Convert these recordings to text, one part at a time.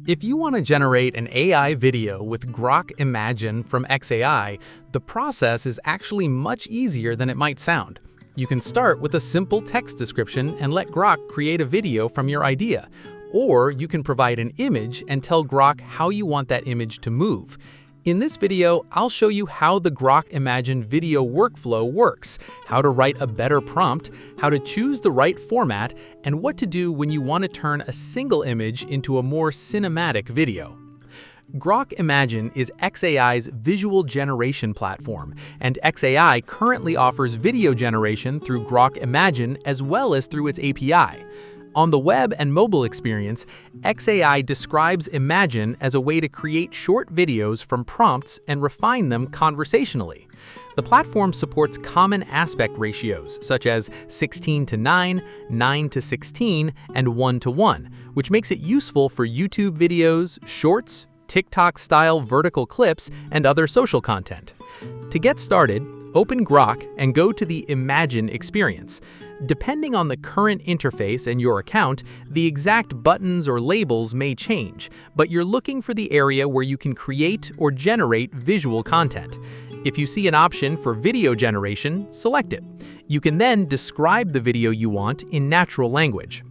If you want to generate an AI video with Grok Imagine from xAI, the process is actually much easier than it might sound. You can start with a simple text description and let Grok create a video from your idea. Or you can provide an image and tell Grok how you want that image to move. In this video, I'll show you how the Grok Imagine video workflow works, how to write a better prompt, how to choose the right format, and what to do when you want to turn a single image into a more cinematic video. Grok Imagine is xAI's visual generation platform, and xAI currently offers video generation through Grok Imagine as well as through its API. On the web and mobile experience, xAI describes Imagine as a way to create short videos from prompts and refine them conversationally. The platform supports common aspect ratios such as 16:9, 9:16, and 1:1, which makes it useful for YouTube videos, shorts, TikTok-style vertical clips, and other social content. To get started, open Grok and go to the Imagine experience. Depending on the current interface and your account, the exact buttons or labels may change, but you're looking for the area where you can create or generate visual content. If you see an option for video generation, select it. You can then describe the video you want in natural language.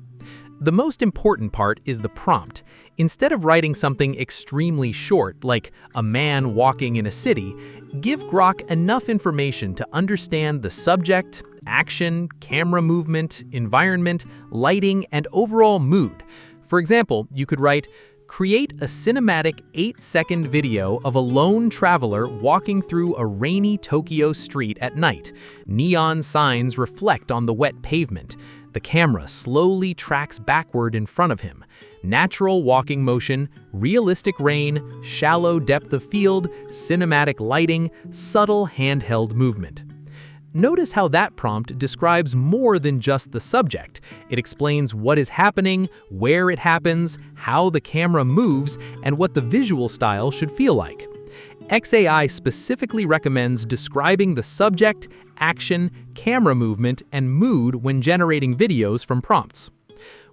The most important part is the prompt. Instead of writing something extremely short, like a man walking in a city, give Grok enough information to understand the subject, action, camera movement, environment, lighting, and overall mood. For example, you could write, "Create a cinematic 8-second video of a lone traveler walking through a rainy Tokyo street at night. Neon signs reflect on the wet pavement. The camera slowly tracks backward in front of him. Natural walking motion, realistic rain, shallow depth of field, cinematic lighting, subtle handheld movement." Notice how that prompt describes more than just the subject. It explains what is happening, where it happens, how the camera moves, and what the visual style should feel like. xAI specifically recommends describing the subject, action, camera movement, and mood when generating videos from prompts.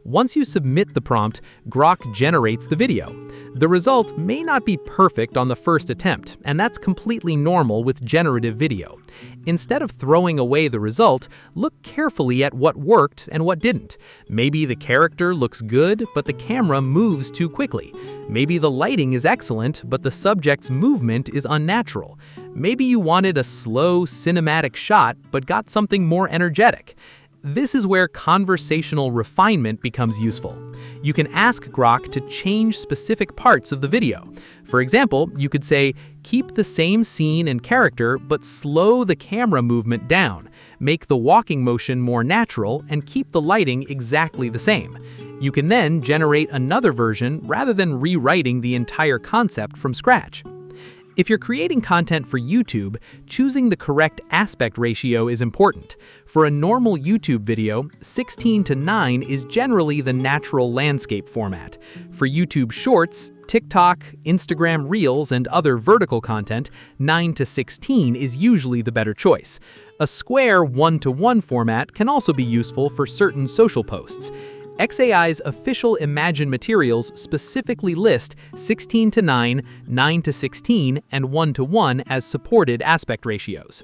Once you submit the prompt, Grok generates the video. The result may not be perfect on the first attempt, and that's completely normal with generative video. Instead of throwing away the result, look carefully at what worked and what didn't. Maybe the character looks good, but the camera moves too quickly. Maybe the lighting is excellent, but the subject's movement is unnatural. Maybe you wanted a slow, cinematic shot, but got something more energetic. This is where conversational refinement becomes useful. You can ask Grok to change specific parts of the video. For example, you could say, "Keep the same scene and character, but slow the camera movement down. Make the walking motion more natural and keep the lighting exactly the same." You can then generate another version rather than rewriting the entire concept from scratch. If you're creating content for YouTube, choosing the correct aspect ratio is important. For a normal YouTube video, 16:9 is generally the natural landscape format. For YouTube Shorts, TikTok, Instagram Reels, and other vertical content, 9:16 is usually the better choice. A square 1:1 format can also be useful for certain social posts. xAI's official Imagine materials specifically list 16:9, 9:16, and 1:1 as supported aspect ratios.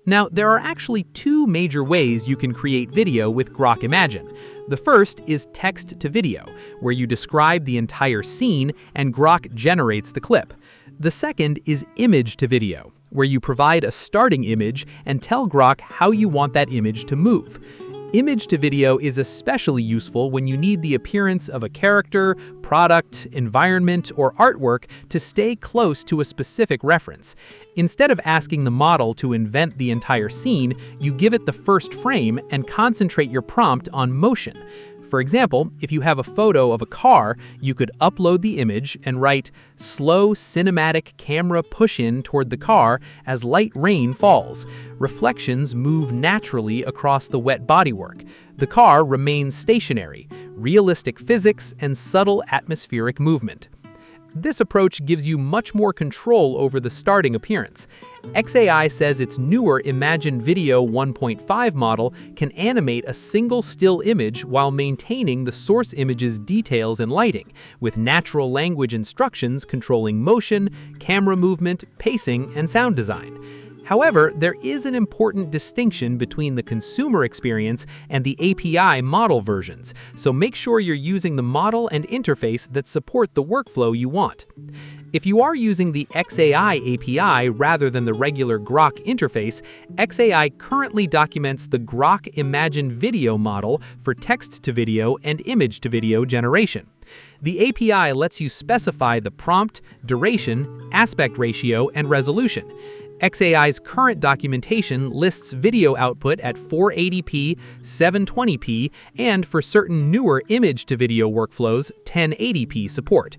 Now, there are actually two major ways you can create video with Grok Imagine. The first is text to video, where you describe the entire scene and Grok generates the clip. The second is image to video, where you provide a starting image and tell Grok how you want that image to move. Image to video is especially useful when you need the appearance of a character, product, environment, or artwork to stay close to a specific reference. Instead of asking the model to invent the entire scene, you give it the first frame and concentrate your prompt on motion. For example, if you have a photo of a car, you could upload the image and write, "Slow cinematic camera push-in toward the car as light rain falls. Reflections move naturally across the wet bodywork. The car remains stationary. Realistic physics and subtle atmospheric movement." This approach gives you much more control over the starting appearance. xAI says its newer Imagine Video 1.5 model can animate a single still image while maintaining the source image's details and lighting, with natural language instructions controlling motion, camera movement, pacing, and sound design. However, there is an important distinction between the consumer experience and the API model versions, so make sure you're using the model and interface that support the workflow you want. If you are using the xAI API rather than the regular Grok interface, xAI currently documents the Grok Imagine Video model for text-to-video and image-to-video generation. The API lets you specify the prompt, duration, aspect ratio, and resolution. xAI's current documentation lists video output at 480p, 720p, and for certain newer image-to-video workflows, 1080p support.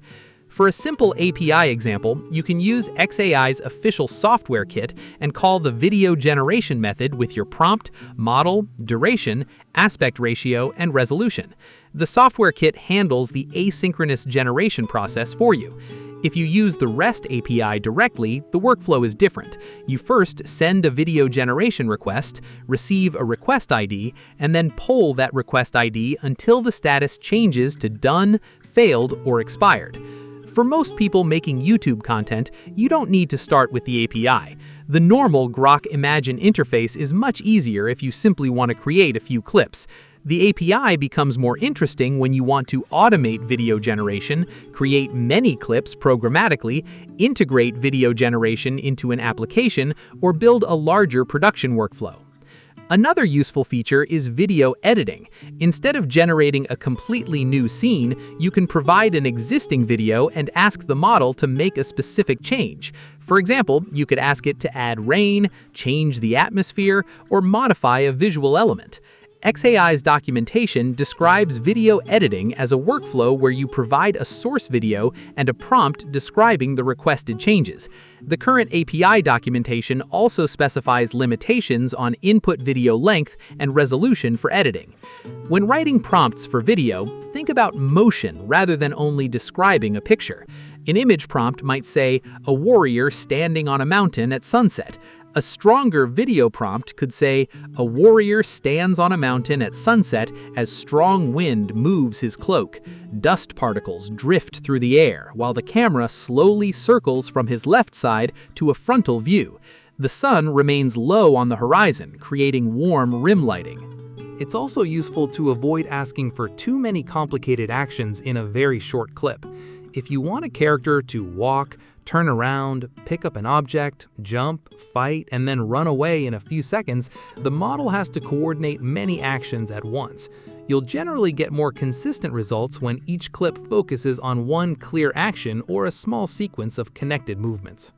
For a simple API example, you can use xAI's official software kit and call the video generation method with your prompt, model, duration, aspect ratio, and resolution. The software kit handles the asynchronous generation process for you. If you use the REST API directly, the workflow is different. You first send a video generation request, receive a request ID, and then poll that request ID until the status changes to done, failed, or expired. For most people making YouTube content, you don't need to start with the API. The normal Grok Imagine interface is much easier if you simply want to create a few clips. The API becomes more interesting when you want to automate video generation, create many clips programmatically, integrate video generation into an application, or build a larger production workflow. Another useful feature is video editing. Instead of generating a completely new scene, you can provide an existing video and ask the model to make a specific change. For example, you could ask it to add rain, change the atmosphere, or modify a visual element. xAI's documentation describes video editing as a workflow where you provide a source video and a prompt describing the requested changes. The current API documentation also specifies limitations on input video length and resolution for editing. When writing prompts for video, think about motion rather than only describing a picture. An image prompt might say, "A warrior standing on a mountain at sunset." A stronger video prompt could say, "A warrior stands on a mountain at sunset as strong wind moves his cloak. Dust particles drift through the air while the camera slowly circles from his left side to a frontal view. The sun remains low on the horizon, creating warm rim lighting." It's also useful to avoid asking for too many complicated actions in a very short clip. If you want a character to walk, turn around, pick up an object, jump, fight, and then run away in a few seconds, the model has to coordinate many actions at once. You'll generally get more consistent results when each clip focuses on one clear action or a small sequence of connected movements.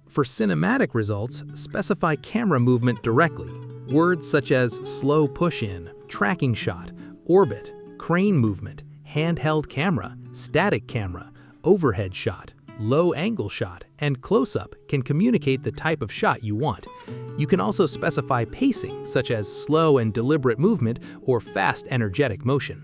For cinematic results, specify camera movement directly. Words such as slow push-in, tracking shot, orbit, crane movement, handheld camera, static camera, overhead shot, low-angle shot, and close-up can communicate the type of shot you want. You can also specify pacing, such as slow and deliberate movement or fast, energetic motion.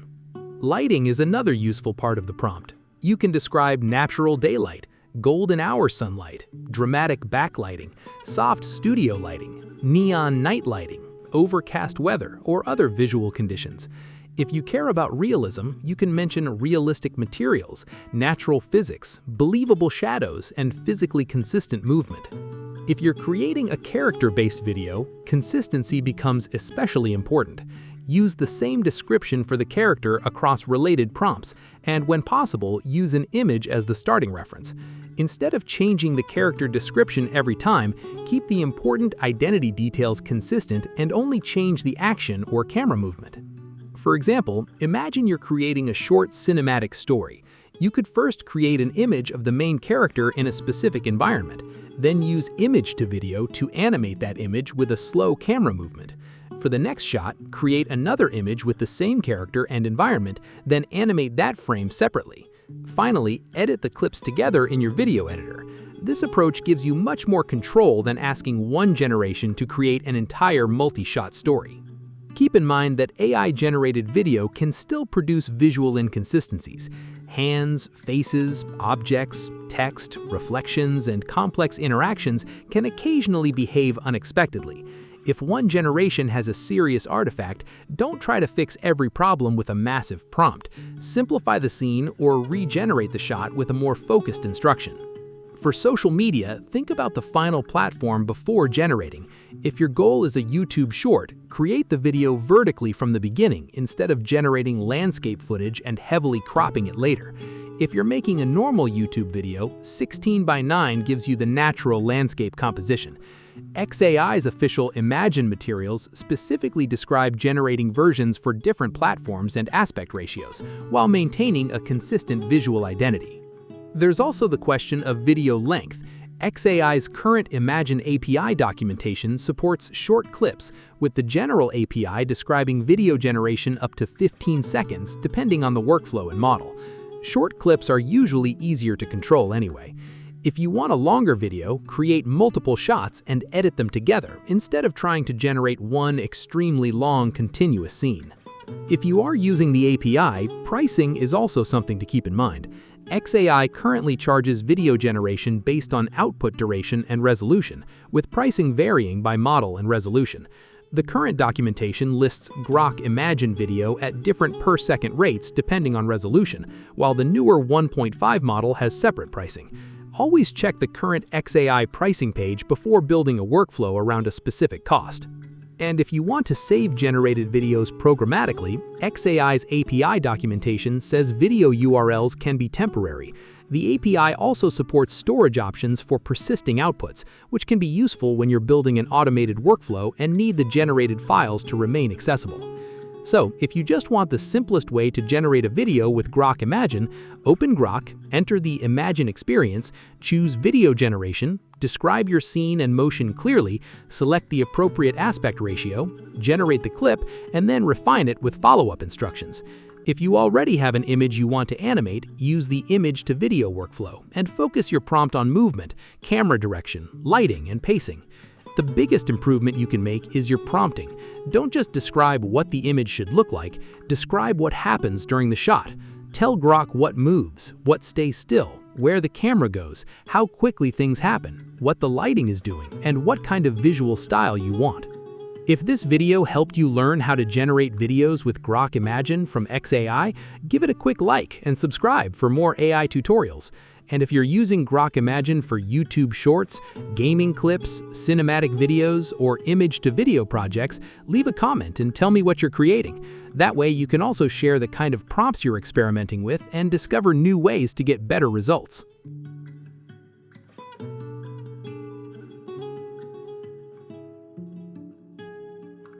Lighting is another useful part of the prompt. You can describe natural daylight, golden hour sunlight, dramatic backlighting, soft studio lighting, neon night lighting, overcast weather, or other visual conditions. If you care about realism, you can mention realistic materials, natural physics, believable shadows, and physically consistent movement. If you're creating a character-based video, consistency becomes especially important. Use the same description for the character across related prompts, and when possible, use an image as the starting reference. Instead of changing the character description every time, keep the important identity details consistent and only change the action or camera movement. For example, imagine you're creating a short cinematic story. You could first create an image of the main character in a specific environment, then use image-to-video to animate that image with a slow camera movement. For the next shot, create another image with the same character and environment, then animate that frame separately. Finally, edit the clips together in your video editor. This approach gives you much more control than asking one generation to create an entire multi-shot story. Keep in mind that AI-generated video can still produce visual inconsistencies. Hands, faces, objects, text, reflections, and complex interactions can occasionally behave unexpectedly. If one generation has a serious artifact, don't try to fix every problem with a massive prompt. Simplify the scene or regenerate the shot with a more focused instruction. For social media, think about the final platform before generating. If your goal is a YouTube short, create the video vertically from the beginning instead of generating landscape footage and heavily cropping it later. If you're making a normal YouTube video, 16:9 gives you the natural landscape composition. xAI's official Imagine materials specifically describe generating versions for different platforms and aspect ratios, while maintaining a consistent visual identity. There's also the question of video length. xAI's current Imagine API documentation supports short clips, with the general API describing video generation up to 15 seconds depending on the workflow and model. Short clips are usually easier to control anyway. If you want a longer video, create multiple shots and edit them together instead of trying to generate one extremely long continuous scene. If you are using the API, pricing is also something to keep in mind. xAI currently charges video generation based on output duration and resolution, with pricing varying by model and resolution. The current documentation lists Grok Imagine video at different per-second rates depending on resolution, while the newer 1.5 model has separate pricing. Always check the current xAI pricing page before building a workflow around a specific cost. And if you want to save generated videos programmatically, xAI's API documentation says video URLs can be temporary. The API also supports storage options for persisting outputs, which can be useful when you're building an automated workflow and need the generated files to remain accessible. So, if you just want the simplest way to generate a video with Grok Imagine, open Grok, enter the Imagine experience, choose Video Generation, describe your scene and motion clearly, select the appropriate aspect ratio, generate the clip, and then refine it with follow-up instructions. If you already have an image you want to animate, use the image to video workflow and focus your prompt on movement, camera direction, lighting, and pacing. The biggest improvement you can make is your prompting. Don't just describe what the image should look like, describe what happens during the shot. Tell Grok what moves, what stays still, where the camera goes, how quickly things happen, what the lighting is doing, and what kind of visual style you want. If this video helped you learn how to generate videos with Grok Imagine from xAI, give it a quick like and subscribe for more AI tutorials. And if you're using Grok Imagine for YouTube Shorts, gaming clips, cinematic videos, or image-to-video projects, leave a comment and tell me what you're creating. That way you can also share the kind of prompts you're experimenting with and discover new ways to get better results.